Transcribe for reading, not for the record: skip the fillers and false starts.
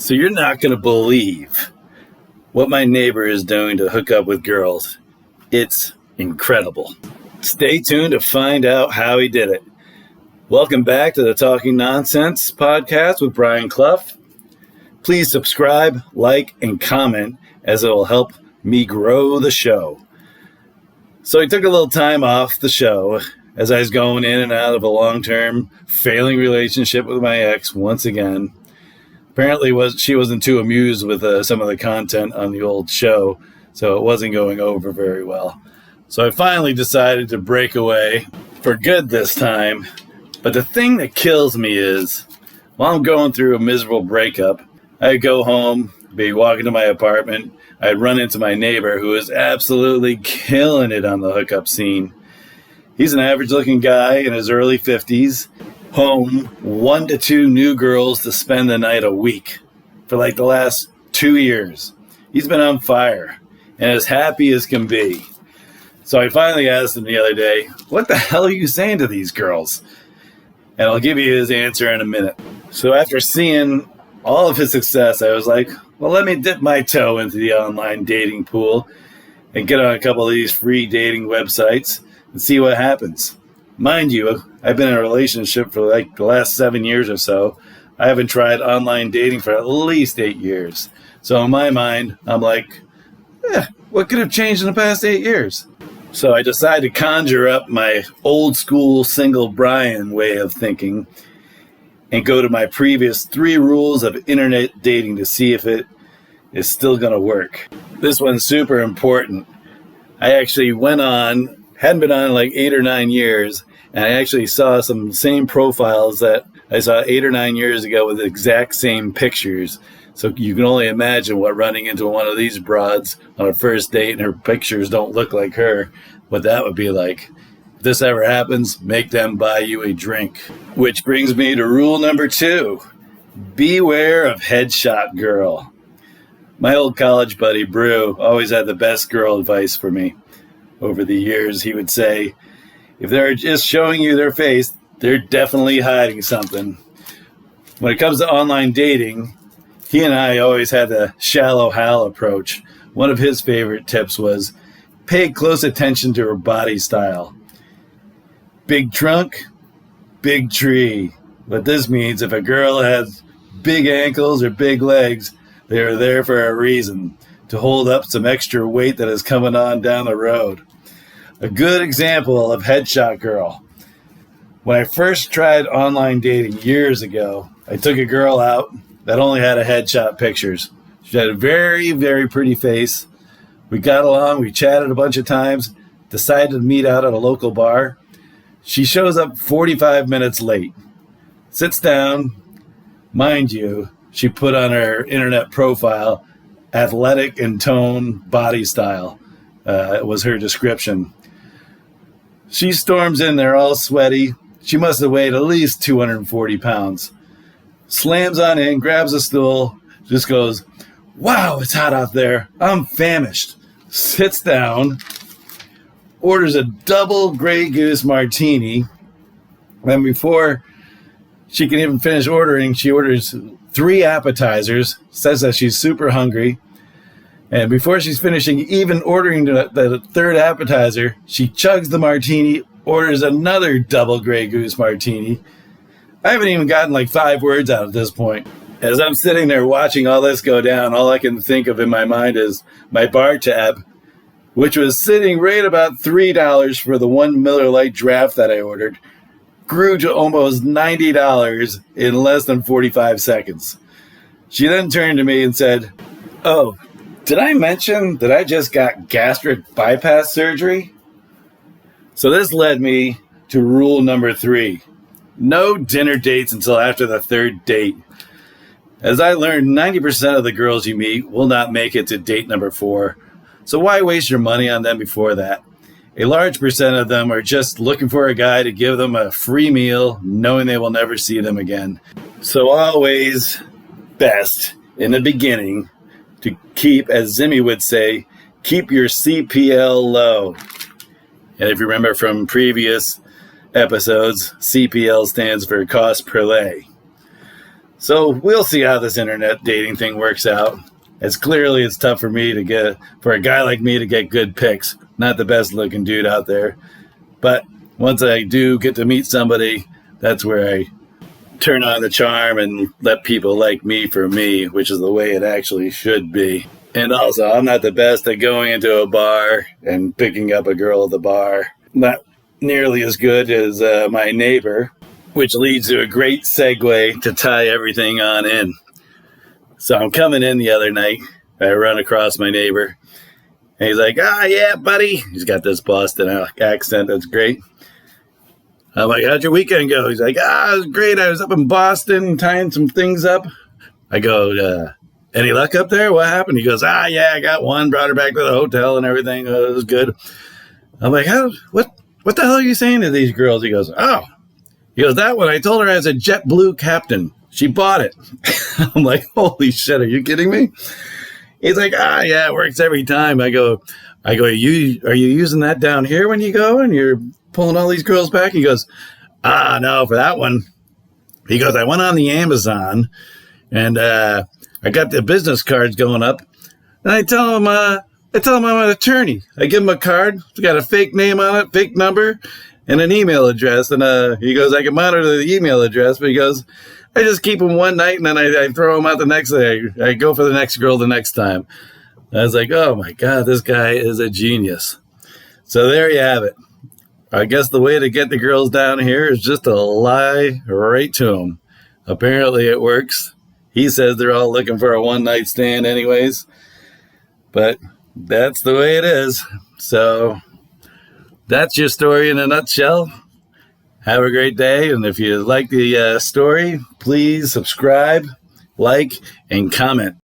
So you're not going to believe what my neighbor is doing to hook up with girls. It's incredible. Stay tuned to find out how he did it. Welcome back to the Talking Nonsense podcast with Brian Clough. Please subscribe, like, and comment as it will help me grow the show. So I took a little time off the show as I was going in and out of a long-term failing relationship with my ex once again. Apparently she wasn't too amused with some of the content on the old show, so it wasn't going over very well. So I finally decided to break away for good this time. But the thing that kills me is, while I'm going through a miserable breakup, I'd go home, be walking to my apartment, I'd run into my neighbor who is absolutely killing it on the hookup scene. He's an average-looking guy in his early 50s, home 1 to 2 new girls to spend the night a week for like the last 2 years. He's been on fire and as happy as can be. So I finally asked him the other day, what the hell are you saying to these girls? And I'll give you his answer in a minute. So after seeing all of his success, I was like, well, let me dip my toe into the online dating pool and get on a couple of these free dating websites and see what happens. Mind you, I've been in a relationship for like the last 7 years or so. I haven't tried online dating for at least 8 years. So in my mind, I'm like, what could have changed in the past 8 years? So I decided to conjure up my old school single Brian way of thinking and go to my previous 3 rules of internet dating to see if it is still going to work. This one's super important. I actually hadn't been on in like 8 or 9 years, and I actually saw some same profiles that I saw 8 or 9 years ago with the exact same pictures. So you can only imagine what running into one of these broads on a first date and her pictures don't look like her, what that would be like. If this ever happens, make them buy you a drink. Which brings me to rule number 2. Beware of headshot girl. My old college buddy, Brew, always had the best girl advice for me. Over the years, he would say, if they're just showing you their face, they're definitely hiding something. When it comes to online dating, he and I always had the shallow Hal approach. One of his favorite tips was, pay close attention to her body style. Big trunk, big tree. What this means, if a girl has big ankles or big legs, they are there for a reason, to hold up some extra weight that is coming on down the road. A good example of headshot girl. When I first tried online dating years ago, I took a girl out that only had a headshot pictures. She had a very, very pretty face. We got along, we chatted a bunch of times, decided to meet out at a local bar. She shows up 45 minutes late, sits down. Mind you, she put on her internet profile, athletic and toned body style, was her description. She storms in there all sweaty. She must have weighed at least 240 pounds. Slams on in, grabs a stool, just goes, wow, it's hot out there. I'm famished. Sits down, orders a double Grey Goose martini. And before she can even finish ordering, she orders 3 appetizers, says that she's super hungry. And before she's finishing even ordering the 3rd appetizer, she chugs the martini, orders another double Grey Goose martini. I haven't even gotten like 5 words out at this point. As I'm sitting there watching all this go down, all I can think of in my mind is my bar tab, which was sitting right about $3 for the 1 Miller Lite draft that I ordered, grew to almost $90 in less than 45 seconds. She then turned to me and said, oh, did I mention that I just got gastric bypass surgery? So this led me to rule number 3. No dinner dates until after the 3rd date. As I learned, 90% of the girls you meet will not make it to date number 4. So why waste your money on them before that? A large percent of them are just looking for a guy to give them a free meal, knowing they will never see them again. So always best in the beginning to keep, as Zimmy would say, keep your CPL low. And if you remember from previous episodes, CPL stands for cost per lay. So we'll see how this internet dating thing works out. It's tough for a guy like me to get good pics. Not the best looking dude out there. But once I do get to meet somebody, that's where I turn on the charm and let people like me for me, which is the way it actually should be. And also, I'm not the best at going into a bar and picking up a girl at the bar. Not nearly as good as my neighbor, which leads to a great segue to tie everything on in. So I'm coming in the other night. I run across my neighbor. And he's like, yeah, buddy. He's got this Boston accent. That's great. I'm like, how'd your weekend go? He's like, it was great. I was up in Boston tying some things up. I go, any luck up there? What happened? He goes, yeah, I got one. Brought her back to the hotel and everything. It was good. I'm like, what the hell are you saying to these girls? He goes, that one. I told her I was a JetBlue captain. She bought it. I'm like, holy shit, are you kidding me? He's like, yeah, it works every time. I go, are you using that down here when you go and you're pulling all these girls back? He goes, no, for that one. He goes, I went on the Amazon and I got the business cards going up. And I tell him I'm an attorney. I give him a card. It's got a fake name on it, fake number, and an email address. And he goes, I can monitor the email address. But he goes, I just keep them one night and then I throw them out the next day. I go for the next girl the next time. I was like, oh my God, this guy is a genius. So there you have it. I guess the way to get the girls down here is just to lie right to them. Apparently it works. He says they're all looking for a one-night stand anyways. But that's the way it is. So that's your story in a nutshell. Have a great day. And if you like the story, please subscribe, like, and comment.